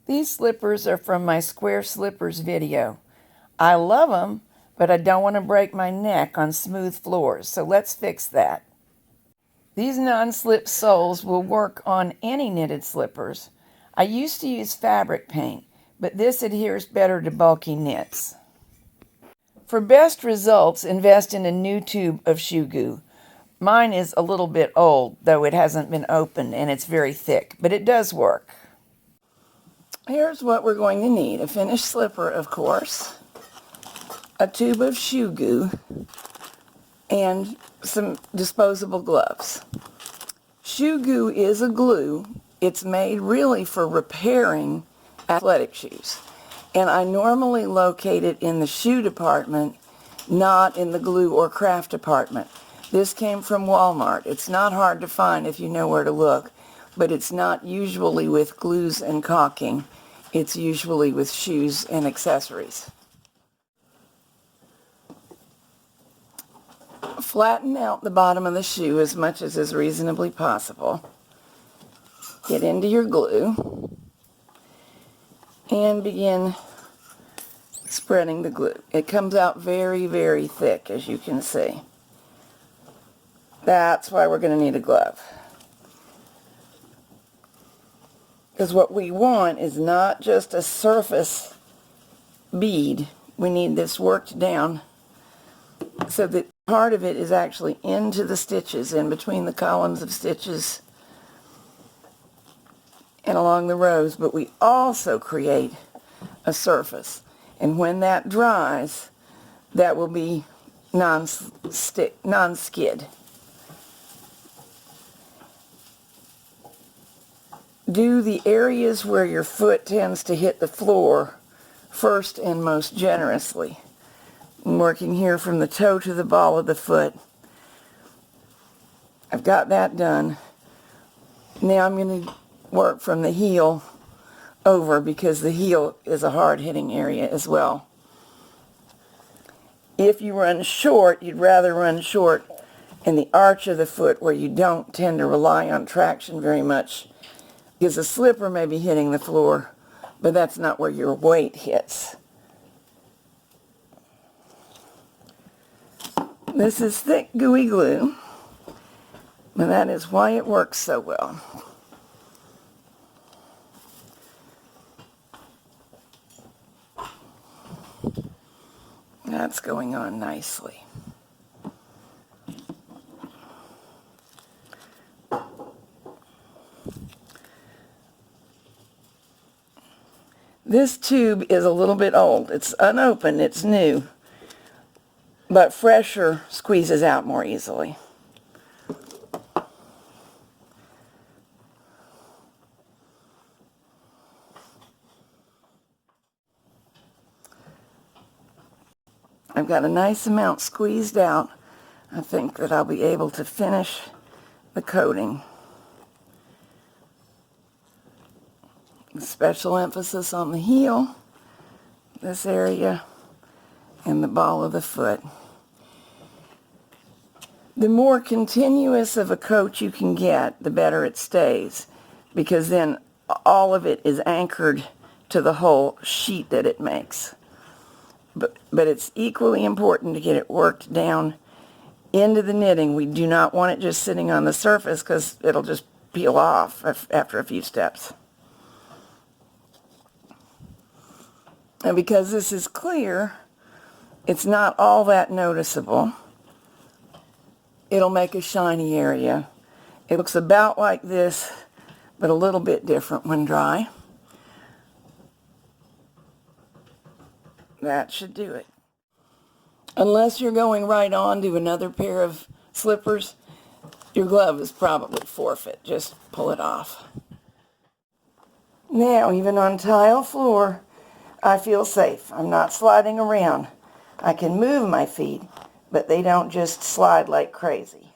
These slippers are from my square slippers video. I love them, but I don't want to break my neck on smooth floors, so let's fix that. These non-slip soles will work on any knitted slippers. I used to use fabric paint, but this adheres better to bulky knits. For best results, invest in a new tube of shoe goo. Mine is a little bit old, though it hasn't been opened and it's very thick, but it does work. Here's what we're going to need. A finished slipper, of course, a tube of shoe goo, and some disposable gloves. Shoe goo is a glue. It's made really for repairing athletic shoes. And I normally locate it in the shoe department, not in the glue or craft department. This came from Walmart. It's not hard to find if you know where to look, but it's not usually with glues and caulking. It's usually with shoes and accessories. Flatten out the bottom of the shoe as much as is reasonably possible. Get into your glue and begin spreading the glue. It comes out very, very thick, as you can see. That's why we're going to need a glove. Because what we want is not just a surface bead. We need this worked down so that part of it is actually into the stitches, in between the columns of stitches and along the rows, but we also create a surface. And when that dries, that will be non-skid. Do the areas where your foot tends to hit the floor first and most generously. I'm working here from the toe to the ball of the foot. I've got that done. Now I'm going to work from the heel over, because the heel is a hard hitting area as well. If you run short, you'd rather run short in the arch of the foot where you don't tend to rely on traction very much, because a slipper may be hitting the floor, but that's not where your weight hits. This is thick, gooey glue, and that is why it works so well. That's going on nicely. This tube is a little bit old. It's unopened, it's new, but fresher squeezes out more easily. I've got a nice amount squeezed out. I think that I'll be able to finish the coating. Special emphasis on the heel, this area, and the ball of the foot. The more continuous of a coat you can get, the better it stays, because then all of it is anchored to the whole sheet that it makes. But it's equally important to get it worked down into the knitting. We do not want it just sitting on the surface, because it'll just peel off after a few steps. And because this is clear, it's not all that noticeable. It'll make a shiny area. It looks about like this, but a little bit different when dry. That should do it. Unless you're going right on to another pair of slippers, your glove is probably forfeit. Just pull it off. Now, even on tile floor, I feel safe. I'm not sliding around. I can move my feet, but they don't just slide like crazy.